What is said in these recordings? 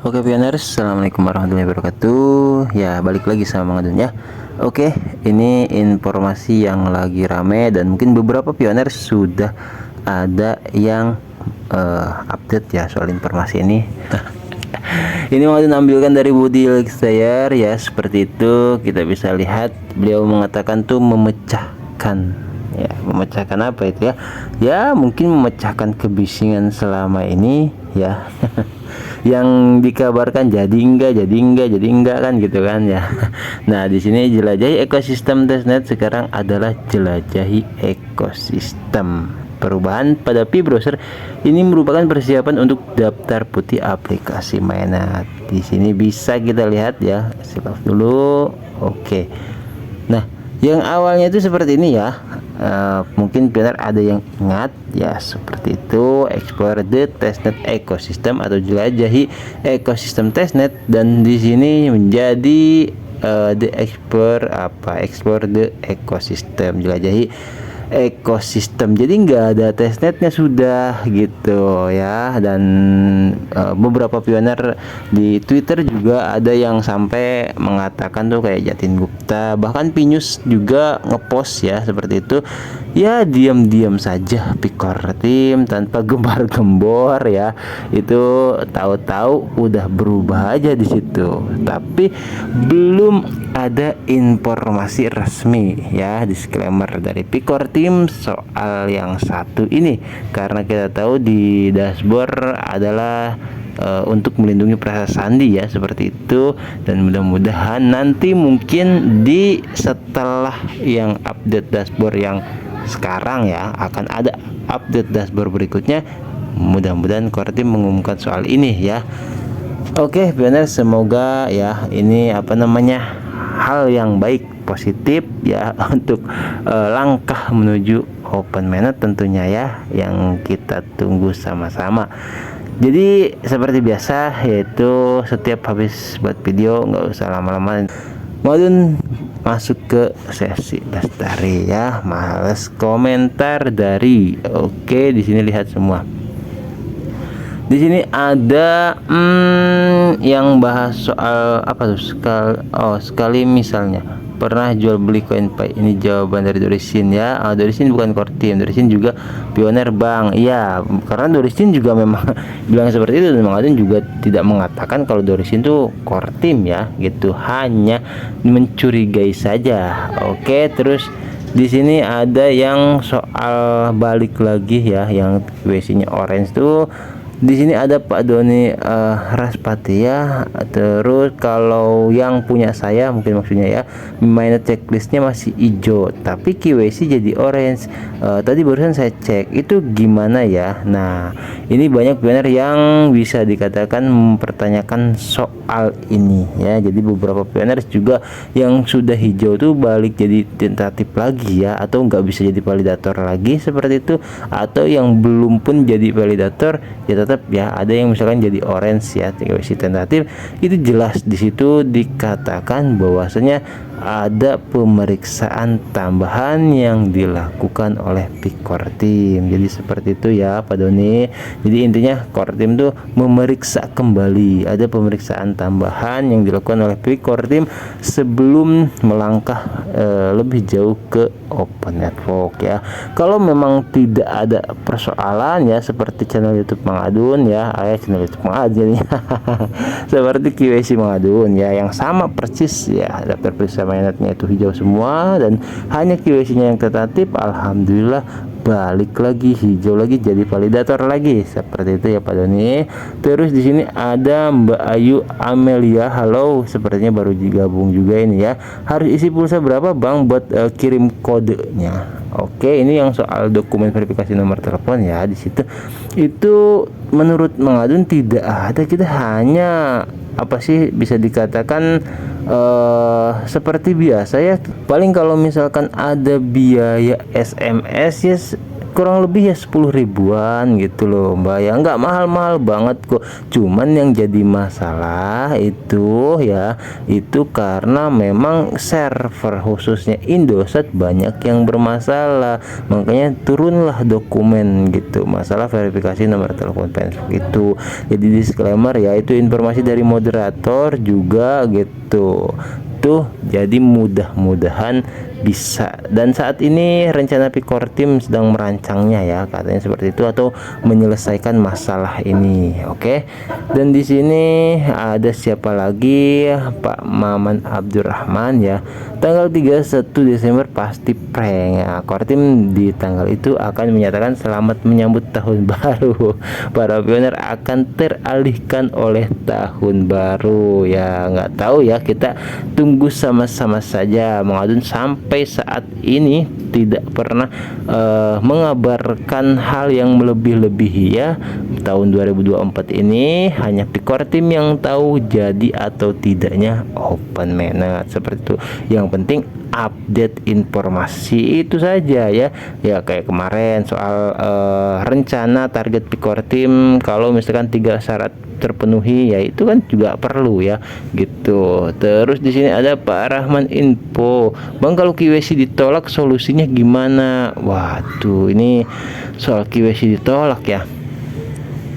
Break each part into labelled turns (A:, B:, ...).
A: Oke pioners, assalamualaikum warahmatullahi wabarakatuh. Ya balik lagi sama Mang Adun ya. Oke, ini informasi yang lagi rame dan mungkin beberapa pioners sudah ada yang update ya soal informasi ini. Ini Mang Adun ambilkan dari Budi Lexayer ya, seperti itu. Kita bisa lihat beliau mengatakan tuh memecahkan ya, memecahkan apa itu ya? Ya mungkin memecahkan kebisingan selama ini ya. Yang dikabarkan jadi enggak kan gitu kan ya. Nah, di sini jelajahi ekosistem testnet sekarang adalah jelajahi ekosistem. Perubahan pada Pi browser ini merupakan persiapan untuk daftar putih aplikasi mainan. Di sini bisa kita lihat ya. Simak dulu. Oke. Nah, yang awalnya itu seperti ini ya. Mungkin benar ada yang ingat ya, seperti itu. Explore the testnet ecosystem atau jelajahi ekosistem testnet, dan di sini menjadi explore the ecosystem, jelajahi ekosistem. Jadi nggak ada testnetnya sudah gitu ya. Dan beberapa pioner di Twitter juga ada yang sampai mengatakan tuh kayak Jatin Gupta, bahkan Pinus juga ngepost ya seperti itu. Ya diam-diam saja Picor Team tanpa gembar-gembor ya. Itu tahu-tahu udah berubah aja di situ. Tapi belum ada informasi resmi ya, disclaimer dari Picor Team soal yang satu ini, karena kita tahu di dashboard adalah untuk melindungi perasaan sandi ya, seperti itu. Dan mudah-mudahan nanti mungkin di setelah yang update dashboard yang sekarang ya, akan ada update dashboard berikutnya. Mudah-mudahan Core Team mengumumkan soal ini ya. Oke pioner, semoga ya ini hal yang baik, positif ya untuk langkah menuju open mainnet tentunya ya, yang kita tunggu sama-sama. Jadi seperti biasa, yaitu setiap habis buat video nggak usah lama-lama, Madun masuk ke sesi lestari ya, males komentar dari. Oke, di sini lihat semua. Di sini ada yang bahas soal apa tuh, sekali misalnya pernah jual beli koin Pi. Ini jawaban dari Dorisin ya. Dorisin bukan Core Team, Dorisin juga pioner bang. Iya, karena Dorisin juga memang bilang seperti itu, dan Mang Adun juga tidak mengatakan kalau Dorisin tuh Core Team ya gitu, hanya mencurigai saja. Oke, terus di sini ada yang soal balik lagi ya, yang WC-nya orange tuh. Di sini ada Pak Doni Raspati ya. Terus kalau yang punya saya mungkin maksudnya ya, mainnet checklistnya masih hijau tapi KYC jadi orange. Tadi barusan saya cek, itu gimana ya? Nah, ini banyak pioner yang bisa dikatakan mempertanyakan soal ini ya. Jadi beberapa pioner juga yang sudah hijau tuh balik jadi tentatif lagi ya, atau nggak bisa jadi validator lagi seperti itu, atau yang belum pun jadi validator ya tetap ya ada yang misalkan jadi orange ya, KYC tentatif. Itu jelas di situ dikatakan bahwasanya ada pemeriksaan tambahan yang dilakukan oleh Picor Team. Jadi seperti itu ya Pak Doni. Jadi intinya Core Team tuh memeriksa kembali, ada pemeriksaan tambahan yang dilakukan oleh Picor Team sebelum melangkah lebih jauh ke open network ya. Kalau memang tidak ada persoalan ya, seperti channel YouTube Mang Adun ya, channel YouTube Mang Adun ya. Seperti KYC Mang Adun ya, yang sama persis ya, daftar periksa mainnetnya itu hijau semua dan hanya KYC-nya yang tentatif. Alhamdulillah balik lagi hijau lagi, jadi validator lagi, seperti itu ya Pak Doni. Terus di sini ada Mbak Ayu Amelia, halo, sepertinya baru digabung juga ini ya. Harus isi pulsa berapa Bang buat kirim kodenya? Oke, ini yang soal dokumen verifikasi nomor telepon ya. Di situ itu menurut Mang Adun tidak ada, kita hanya apa sih bisa dikatakan seperti biasa ya. Paling kalau misalkan ada biaya SMS ya kurang lebih ya 10 ribuan gitu loh Mbak ya, nggak mahal-mahal banget kok. Cuman yang jadi masalah itu ya, itu karena memang server khususnya Indosat banyak yang bermasalah, makanya turunlah dokumen gitu masalah verifikasi nomor telepon Facebook itu. Jadi disclaimer ya, itu informasi dari moderator juga gitu tuh. Jadi mudah-mudahan bisa, dan saat ini rencana Pikor Tim sedang merancangnya ya, katanya seperti itu, atau menyelesaikan masalah ini. Oke. Dan di sini ada siapa lagi? Pak Maman Abdurrahman ya. Tanggal 31 Desember pasti prank ya. Kortim di tanggal itu akan menyatakan selamat menyambut tahun baru. Para pioner akan teralihkan oleh tahun baru ya. Nggak tahu ya, kita tunggu sama-sama saja. Mengadun sampai saat ini tidak pernah mengabarkan hal yang melebih-lebihi ya. Tahun 2024 ini hanya Pikor Tim yang tahu jadi atau tidaknya open mainnet seperti itu. Yang penting update informasi itu saja ya. Ya kayak kemarin soal rencana target Pikor Tim, kalau misalkan 3 syarat terpenuhi ya itu kan juga perlu ya gitu. Terus di sini ada Pak Rahman info, Bang kalau KYC ditolak solusinya gimana? Waduh, ini soal KYC ditolak ya.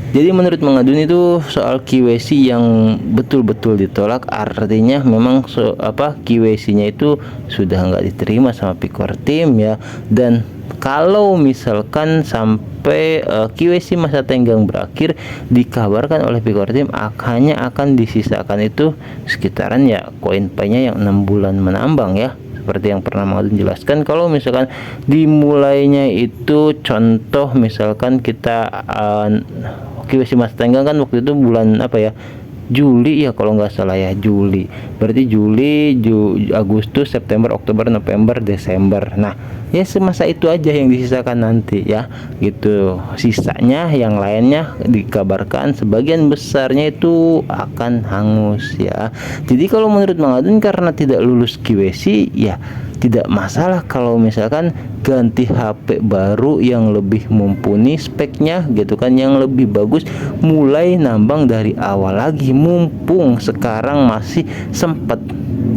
A: Jadi menurut Mengadun itu soal KYC yang betul-betul ditolak, artinya memang KYC-nya itu sudah nggak diterima sama Pikor Tim ya. Dan kalau misalkan sampai KYC masa tenggang berakhir, dikabarkan oleh Pikor Tim hanya akan disisakan itu sekitaran ya koin pay-nya yang 6 bulan menambang ya, seperti yang pernah Mengadun jelaskan. Kalau misalkan dimulainya itu contoh misalkan kita KYC masa tenggang kan waktu itu bulan apa ya, Juli ya kalau nggak salah ya, Juli. Berarti Juli, Agustus, September, Oktober, November, Desember. Nah, ya semasa itu aja yang disisakan nanti ya, gitu. Sisanya yang lainnya dikabarkan sebagian besarnya itu akan hangus ya. Jadi kalau menurut Mengadun karena tidak lulus KYC ya tidak masalah kalau misalkan ganti HP baru yang lebih mumpuni speknya gitu kan, yang lebih bagus, mulai nambang dari awal lagi mumpung sekarang masih sempat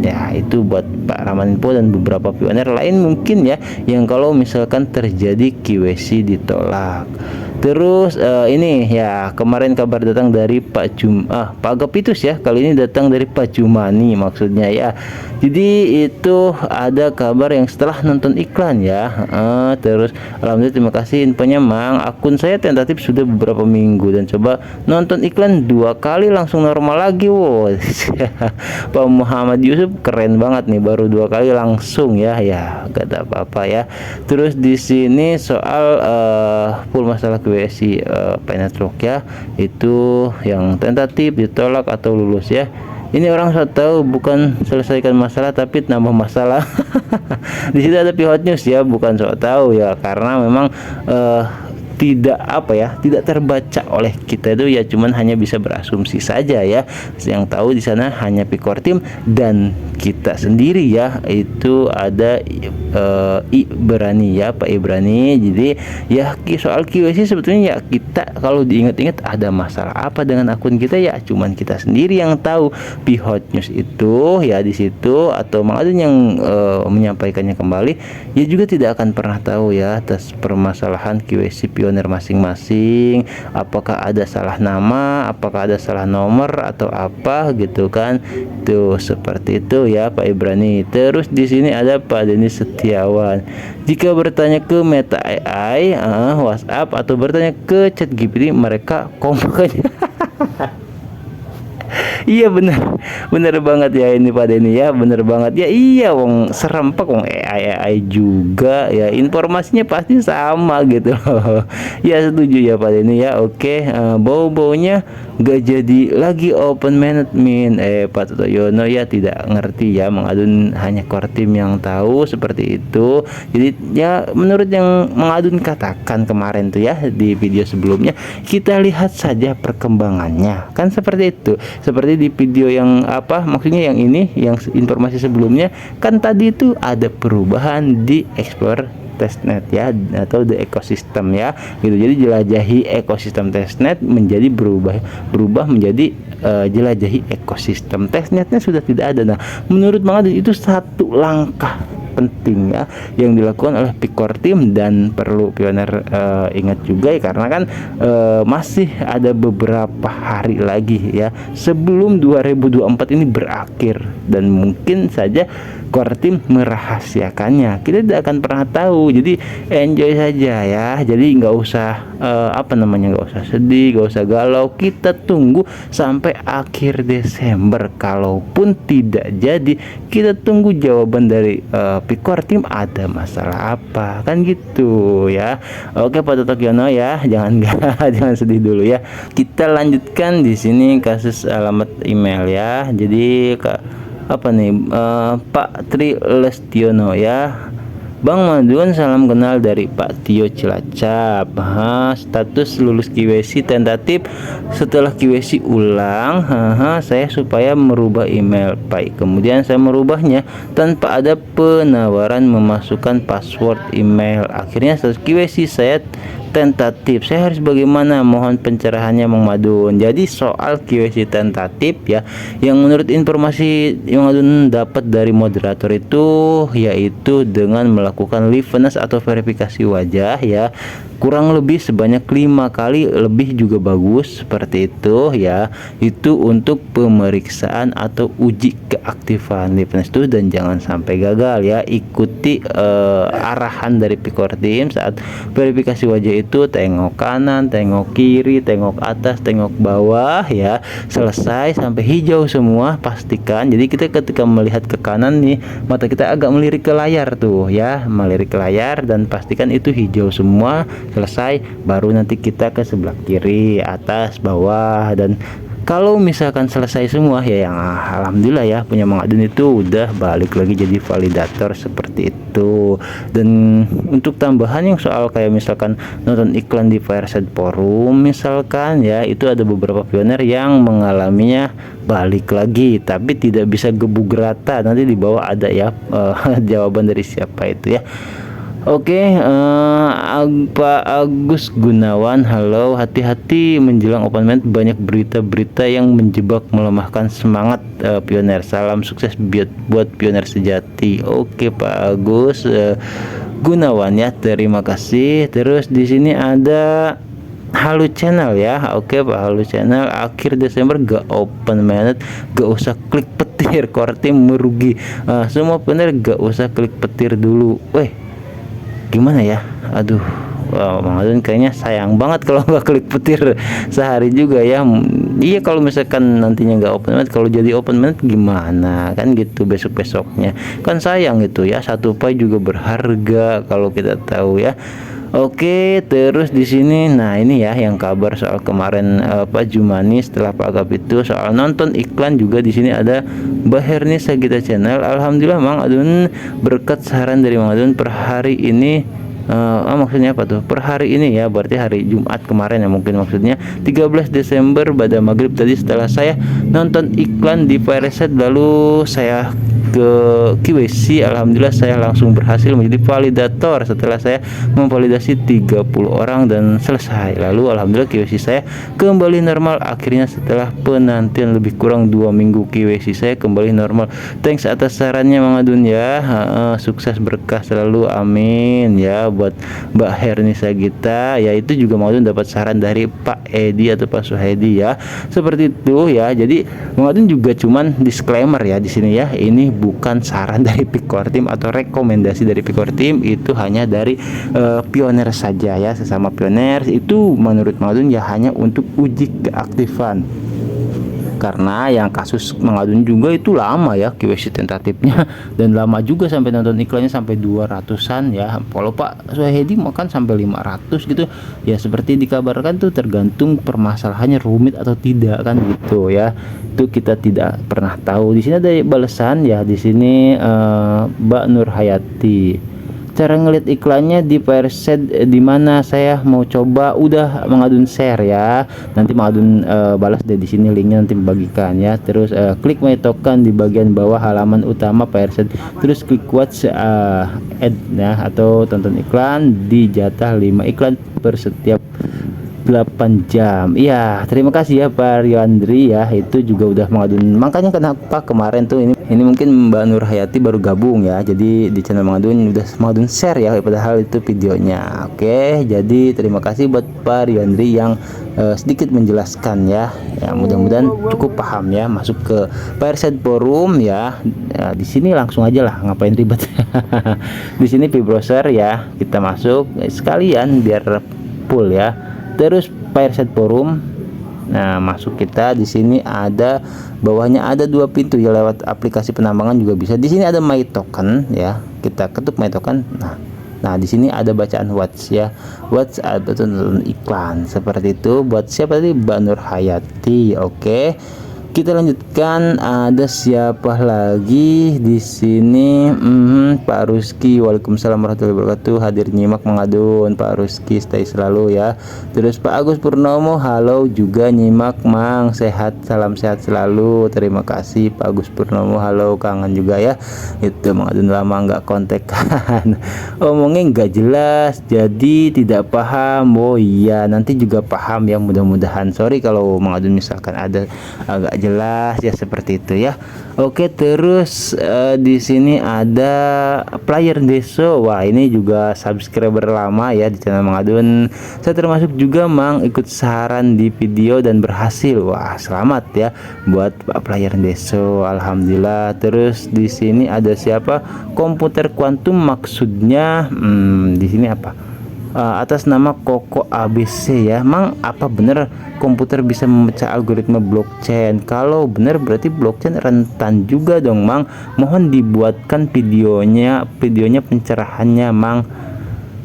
A: ya. Itu buat Pak Ramanpo dan beberapa pioner lain mungkin ya, yang kalau misalkan terjadi KYC ditolak. Terus ini ya kemarin kabar datang dari Pak Agapitus ya, kali ini datang dari Pak Jumani maksudnya ya. Jadi itu ada kabar yang setelah nonton iklan ya. Terus alhamdulillah terima kasih infonya Mang, akun saya tentatif sudah beberapa minggu dan coba nonton iklan 2 kali langsung normal lagi. Wow. Pak Muhammad Yusuf keren banget nih, baru 2 kali langsung ya, gak ada apa-apa ya. Terus di sini soal full masalah KYC Penetrok ya, itu yang tentatif ditolak atau lulus ya. Ini orang saya tahu bukan selesaikan masalah tapi nambah masalah. Di situ ada pihot news ya, bukan sok tahu ya, karena memang tidak terbaca oleh kita itu ya, cuman hanya bisa berasumsi saja ya. Yang tahu di sana hanya Pikor Tim dan kita sendiri ya. Itu ada Ibrani ya, Pak Ibrani. Jadi ya soal KYC sebetulnya ya, kita kalau diingat-ingat ada masalah apa dengan akun kita ya cuman kita sendiri yang tahu. Pihot news itu ya di situ atau Mengadun yang menyampaikannya kembali ya juga tidak akan pernah tahu ya atas permasalahan KYC pioner masing-masing, apakah ada salah nama, apakah ada salah nomor atau apa gitu kan. Tuh seperti itu ya Pak Ibrani. Terus di sini ada Pak Denis Setiawan, jika bertanya ke Meta AI, WhatsApp atau bertanya ke ChatGPT mereka komplainnya. Iya bener banget ya ini Pak Denny ya, bener banget ya. Iya wong serempak wong AI juga ya, informasinya pasti sama gitu loh. Ya setuju ya Pak Denny ya. Oke, bau-baunya gak jadi lagi open management. Pak Toyono ya tidak ngerti ya, Mengadun hanya core team yang tahu seperti itu. Jadi ya menurut yang Mengadun katakan kemarin tuh ya di video sebelumnya, kita lihat saja perkembangannya kan seperti itu. Seperti di video yang maksudnya yang ini, yang informasi sebelumnya kan tadi itu ada perubahan di Explorer testnet ya, atau the ekosistem ya gitu. Jadi jelajahi ekosistem testnet menjadi berubah menjadi jelajahi ekosistem testnetnya sudah tidak ada. Nah, menurut Mang Adun itu satu langkah penting ya yang dilakukan oleh Picor Team, dan perlu pioner ingat juga ya, karena kan masih ada beberapa hari lagi ya sebelum 2024 ini berakhir, dan mungkin saja Core Team merahasiakannya, kita tidak akan pernah tahu. Jadi enjoy saja ya, jadi nggak usah nggak usah sedih, nggak usah galau, kita tunggu sampai akhir Desember. Kalaupun tidak jadi, kita tunggu jawaban dari Picor Team ada masalah apa, kan gitu ya. Oke Pak Tokyono ya, jangan jangan sedih dulu ya. Kita lanjutkan di sini kasus alamat email ya. Jadi Pak Tri Lestiono ya. Bang Madun, salam kenal dari Pak Tio Cilacap. Status lulus QWC tentatif, setelah QWC ulang saya supaya merubah email Pak. Kemudian saya merubahnya tanpa ada penawaran memasukkan password email. Akhirnya status QWC saya tentatif. Saya harus bagaimana? Mohon pencerahannya Mang Madun. Jadi soal QWC tentatif ya, yang menurut informasi yang Madun dapat dari moderator itu, yaitu dengan melakukan liveness atau verifikasi wajah ya, kurang lebih sebanyak 5 kali, lebih juga bagus seperti itu ya. Itu untuk pemeriksaan atau uji keaktifan liveness itu, dan jangan sampai gagal ya. Ikuti arahan dari Picor Team saat verifikasi wajah itu, tengok kanan, tengok kiri, tengok atas, tengok bawah ya, selesai sampai hijau semua pastikan. Jadi kita ketika melihat ke kanan nih, mata kita agak melirik ke layar tuh ya, melirik ke layar, dan pastikan itu hijau semua, selesai baru nanti kita ke sebelah kiri, atas, bawah. Dan kalau misalkan selesai semua ya, yang alhamdulillah ya, punya Mang Adun itu udah balik lagi jadi validator seperti itu. Dan untuk tambahan yang soal kayak misalkan nonton iklan di Fireside Forum misalkan ya, itu ada beberapa pioner yang mengalaminya balik lagi, tapi tidak bisa gebuk rata. Nanti di bawah ada ya jawaban dari siapa itu ya. Oke, Pak Agus Gunawan, halo. Hati-hati menjelang open mind, banyak berita-berita yang menjebak, melemahkan semangat pioner. Salam sukses buat pioner sejati. Oke Pak Agus Gunawan ya, terima kasih. Terus di sini ada Halo Channel ya. Oke Pak Halo Channel, akhir Desember gak open minded, gak usah klik petir, Core Team merugi. Semua pioner gak usah klik petir dulu. Gimana ya, aduh, Mang Adun kayaknya sayang banget kalau nggak klik petir sehari juga ya. Iya, kalau misalkan nantinya nggak open mind, kalau jadi open mind gimana kan gitu, besoknya kan sayang gitu ya. Satu pay juga berharga kalau kita tahu ya. Oke, terus di sini, nah ini ya yang kabar soal kemarin Pak Jumani setelah Pak Agap itu soal nonton iklan juga. Di sini ada Mbak Herni Sagita Channel. Alhamdulillah Mang Adun, berkat saran dari Mang Adun per hari ini. Maksudnya apa tuh? Per hari ini ya, berarti hari Jumat kemarin ya mungkin maksudnya, 13 Desember pada maghrib tadi, setelah saya nonton iklan di Fireside lalu saya ke QWC, alhamdulillah saya langsung berhasil menjadi validator setelah saya memvalidasi 30 orang dan selesai. Lalu alhamdulillah QWC saya kembali normal akhirnya setelah penantian lebih kurang 2 minggu. QWC saya kembali normal. Thanks atas sarannya Mang Adun ya. Sukses berkah selalu, amin ya. Buat Mbak Herni Sagita ya, itu juga Mang Adun dapat saran dari Pak Edi atau Pak Suhedi ya, seperti itu ya. Jadi Mang Adun juga cuman disclaimer ya di sini ya, ini bukan saran dari Picor Team atau rekomendasi dari Picor Team, itu hanya dari pioner saja ya, sesama pioner. Itu menurut Mang Adun ya hanya untuk uji keaktifan, karena yang kasus Mang Adun juga itu lama ya QWC tentatifnya, dan lama juga sampai nonton iklannya sampai 200-an ya. Kalau Pak Suhedi makan sampai 500 gitu ya, seperti dikabarkan tuh, tergantung permasalahannya rumit atau tidak kan gitu ya, itu kita tidak pernah tahu. Di sini ada balasan ya, di sini Mbak Nur Hayati, cara ngeliat iklannya di Fireside di mana saya mau coba udah mengadun share ya. Nanti mengadun balas deh di sini linknya nanti bagikan ya. Terus klik my token di bagian bawah halaman utama Fireside. Terus klik watch ad ya atau tonton iklan di jatah 5 iklan per setiap 8 jam. Iya, terima kasih ya Pak Riandri ya. Itu juga udah mengadun. Makanya kenapa kemarin tuh ini mungkin Mbak Nur Hayati baru gabung ya. Jadi di channel mengadun udah mengadun share ya padahal itu videonya. Oke, jadi terima kasih buat Pak Riandri yang sedikit menjelaskan ya. Ya, mudah-mudahan cukup paham ya. Masuk ke Fireside Forum ya. Di sini langsung aja lah, ngapain ribet. Di sini browser ya. Kita masuk sekalian biar full ya. Terus Fireside Forum. Nah, masuk kita di sini ada bawahnya ada 2 pintu ya, lewat aplikasi penambangan juga bisa. Di sini ada my token ya. Kita ketuk my token. Nah, di sini ada bacaan watch ya. Watch atau tonton iklan seperti itu. Buat siapa tadi? Mbak Nur Hayati. Oke. Kita lanjutkan, ada siapa lagi di sini? Pak Ruski. Waalaikumsalam warahmatullahi wabarakatuh. Hadir nyimak mengadun. Pak Ruski stay selalu ya. Terus Pak Agus Purnomo, halo juga nyimak Mang. Sehat, salam sehat selalu. Terima kasih Pak Agus Purnomo. Halo, kangen juga ya. Itu mengadun lama nggak kontekan. Omongnya nggak jelas, jadi tidak paham. Oh iya, nanti juga paham ya mudah-mudahan. Sorry kalau mengadun misalkan ada agak jelas ya seperti itu ya. Oke, terus di sini ada player deso. Wah, ini juga subscriber lama ya di channel mengadun. Saya termasuk juga Mang, ikut saran di video dan berhasil. Wah, selamat ya buat Pak player deso. Alhamdulillah. Terus di sini ada siapa? Komputer kuantum maksudnya di sini apa? Atas nama Koko ABC ya. Mang, apa bener komputer bisa memecah algoritma blockchain? Kalau bener berarti blockchain rentan juga dong Mang. Mohon dibuatkan videonya pencerahannya Mang.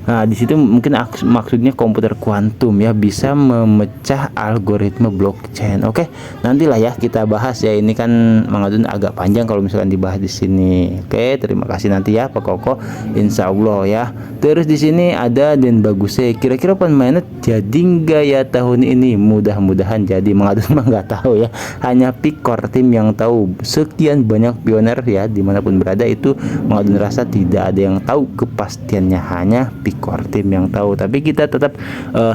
A: Nah, di situ mungkin maksudnya komputer kuantum ya, bisa memecah algoritma blockchain. Oke, nantilah ya kita bahas ya. Ini kan mengadun agak panjang kalau misalkan dibahas di sini. Oke, terima kasih nanti ya Pak Koko. Insya Allah ya. Terus di sini ada Den Baguse. Kira-kira pemainnya jadi nggak ya tahun ini? Mudah-mudahan jadi. Mengadun mah nggak tahu ya. Hanya Pikor tim yang tahu. Sekian banyak pioner ya dimanapun berada, itu mengadun rasa tidak ada yang tahu kepastiannya, hanya Pikor tim yang tahu. Tapi kita tetap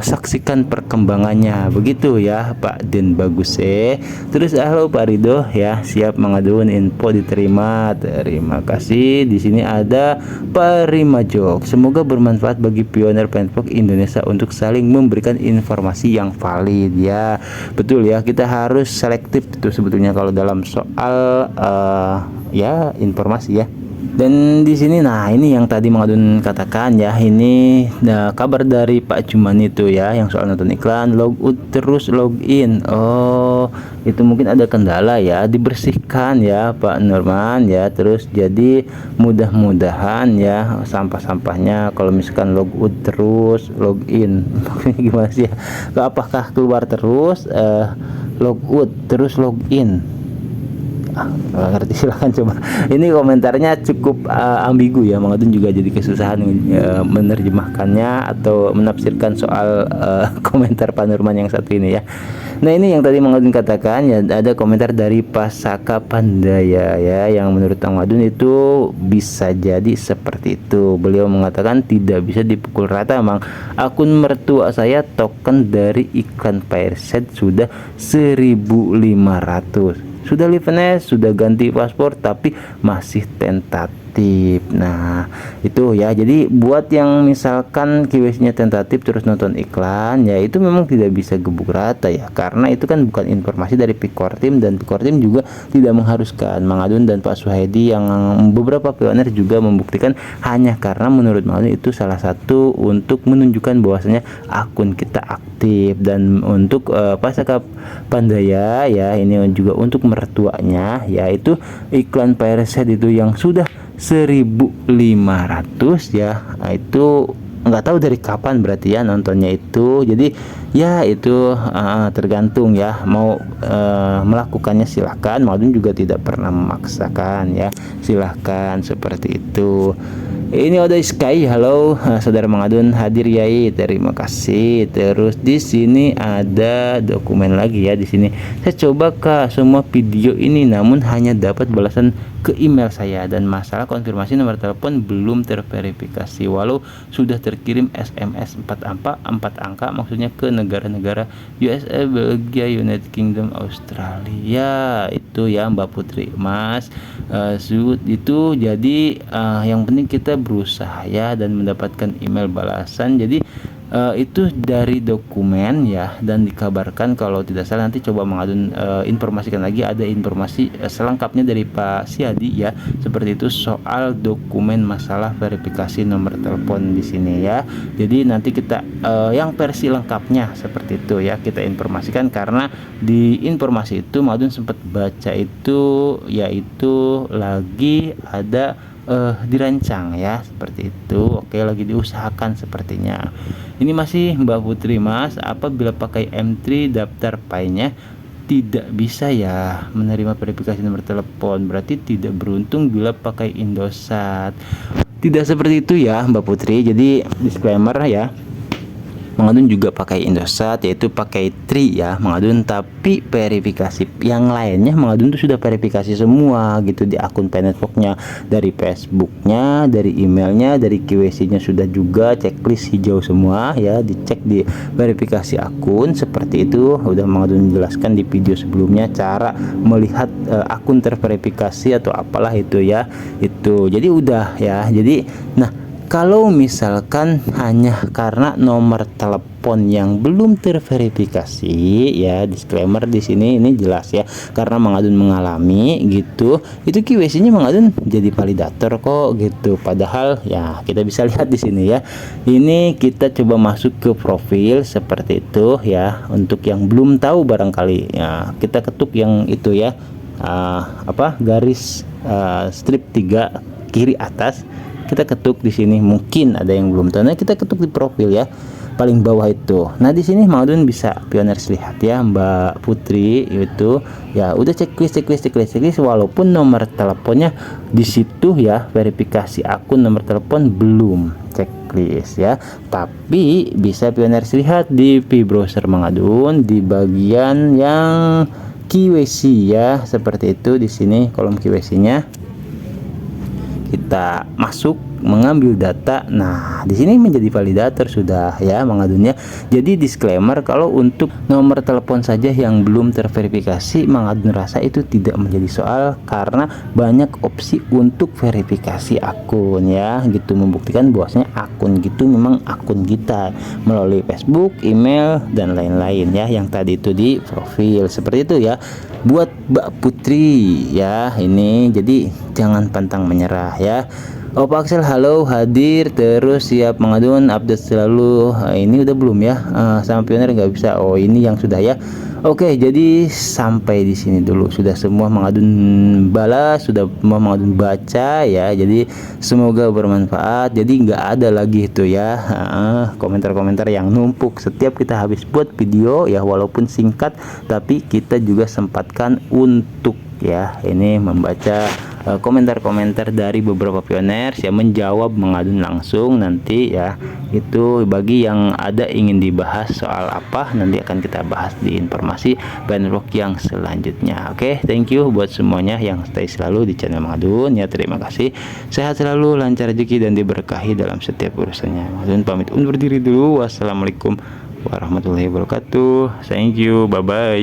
A: saksikan perkembangannya begitu ya Pak Den Baguse. Terus halo Pak Rido ya, siap mengadun, info diterima. Terima kasih. Di sini ada Pak Rimajok. Semoga bermanfaat bagi pioner Penpok Indonesia untuk saling memberikan informasi yang valid ya. Betul ya, kita harus selektif itu sebetulnya kalau dalam soal ya informasi ya. Dan di sini, nah ini yang tadi mengadun katakan ya, ini kabar dari Pak Cuman itu ya, yang soal nonton iklan logout terus login. Oh, itu mungkin ada kendala ya, dibersihkan ya Pak Nurman ya. Terus jadi mudah-mudahan ya sampah-sampahnya kalau misalkan logout terus login. Gimana sih ya? Apakah keluar terus logout terus login? Ngerti, silahkan coba. Ini komentarnya cukup ambigu ya, mengadun juga jadi kesusahan menerjemahkannya atau menafsirkan soal komentar Pak Nurman yang satu ini ya. Nah, ini yang tadi mengadun katakan ya, ada komentar dari Pasaka Pandaya ya, yang menurut mengadun itu bisa jadi seperti itu. Beliau mengatakan tidak bisa dipukul rata Mang. Akun mertua saya token dari iklan Fireside sudah 1.500. Sudah liveness, sudah ganti paspor, tapi masih tentatif. Nah, itu ya. Jadi buat yang misalkan KYC-nya tentatif terus nonton iklan, ya itu memang tidak bisa gebuk rata ya, karena itu kan bukan informasi dari Pikor Tim, dan Pikor Tim juga tidak mengharuskan. Mengadun dan Pak Suhaidi yang beberapa pioner juga membuktikan hanya karena menurut mengadun itu salah satu untuk menunjukkan bahwasanya akun kita aktif. Dan untuk Pasaka Pandaya ya, ini juga untuk mertuanya, yaitu iklan Fireside itu yang sudah 1.500 ya. Nah, itu nggak tahu dari kapan berarti ya nontonnya itu. Jadi ya itu tergantung ya, mau melakukannya silahkan. Maudun juga tidak pernah memaksakan ya, silahkan seperti itu. Ini ada Sky, halo saudara Mangadun hadir Yai, terima kasih. Terus di sini ada dokumen lagi ya di sini. Saya coba Kak semua video ini namun hanya dapat balasan ke email saya dan masalah konfirmasi nomor telepon belum terverifikasi walau sudah terkirim SMS 4 angka maksudnya ke negara-negara USA, Belgia, United Kingdom, Australia. Itu ya Mbak Putri Mas. Itu jadi yang penting kita berusaha ya dan mendapatkan email balasan. Jadi itu dari dokumen ya, dan dikabarkan kalau tidak salah nanti coba mengadun informasikan lagi, ada informasi selengkapnya dari Pak Siadi ya, seperti itu soal dokumen masalah verifikasi nomor telepon di sini ya. Jadi nanti kita yang versi lengkapnya seperti itu ya kita informasikan, karena di informasi itu Madun sempat baca itu yaitu lagi ada dirancang ya seperti itu. Oke, lagi diusahakan sepertinya. Ini masih Mbak Putri Mas, apabila pakai M3 daftar PAI-nya tidak bisa ya menerima verifikasi nomor telepon, berarti tidak beruntung bila pakai Indosat. Tidak seperti itu ya Mbak Putri. Jadi disclaimer ya, Mengadun juga pakai Indosat, yaitu pakai Tri ya Mengadun, tapi verifikasi yang lainnya Mengadun tuh sudah verifikasi semua gitu di akun Networknya, dari Facebooknya, dari emailnya, dari KYC-nya sudah juga, checklist hijau semua ya, dicek di verifikasi akun seperti itu. Udah Mengadun jelaskan di video sebelumnya cara melihat akun terverifikasi atau apalah itu ya, itu jadi udah ya. Jadi nah, kalau misalkan hanya karena nomor telepon yang belum terverifikasi ya, disclaimer di sini ini jelas ya, karena Mengadun mengalami gitu, itu KYC-nya Mengadun jadi validator kok gitu. Padahal ya kita bisa lihat di sini ya. Ini kita coba masuk ke profil seperti itu ya. Untuk yang belum tahu barangkali ya, kita ketuk yang itu ya, garis strip 3 kiri atas, kita ketuk di sini. Mungkin ada yang belum tahu, nah kita ketuk di profil ya, paling bawah itu. Nah di sini Mengadun bisa pioners lihat ya Mbak Putri itu ya, udah checklist walaupun nomor teleponnya di situ ya, verifikasi akun nomor telepon belum checklist ya, tapi bisa pioners lihat di browser Mengadun di bagian yang KYC ya, seperti itu. Di sini kolom KYC-nya kita masuk mengambil data. Nah, di sini menjadi validator sudah ya Mengadunnya. Jadi disclaimer, kalau untuk nomor telepon saja yang belum terverifikasi, Mengadun rasa itu tidak menjadi soal karena banyak opsi untuk verifikasi akun ya, gitu, membuktikan bahwasanya akun gitu memang akun kita melalui Facebook, email dan lain-lain ya, yang tadi itu di profil seperti itu ya. Buat Mbak Putri ya ini, jadi jangan pantang menyerah ya. Pak Axel halo hadir, terus siap Mengadun update selalu. Ini udah belum ya, sama pioner nggak bisa. Oh ini yang sudah ya. Oke, jadi sampai di sini dulu, sudah semua Mengadun balas, sudah semua Mengadun baca ya. Jadi semoga bermanfaat. Jadi nggak ada lagi itu ya komentar-komentar yang numpuk setiap kita habis buat video ya, walaupun singkat tapi kita juga sempatkan untuk ya ini membaca komentar-komentar dari beberapa pioners yang menjawab Mengadun langsung nanti ya. Itu bagi yang ada ingin dibahas soal apa, nanti akan kita bahas di informasi network yang selanjutnya. Oke, thank you buat semuanya yang stay selalu di channel Mengadun ya. Terima kasih, sehat selalu, lancar rezeki dan diberkahi dalam setiap urusannya. Mengadun pamit undur diri dulu. Wassalamualaikum warahmatullahi wabarakatuh. Thank you, bye bye.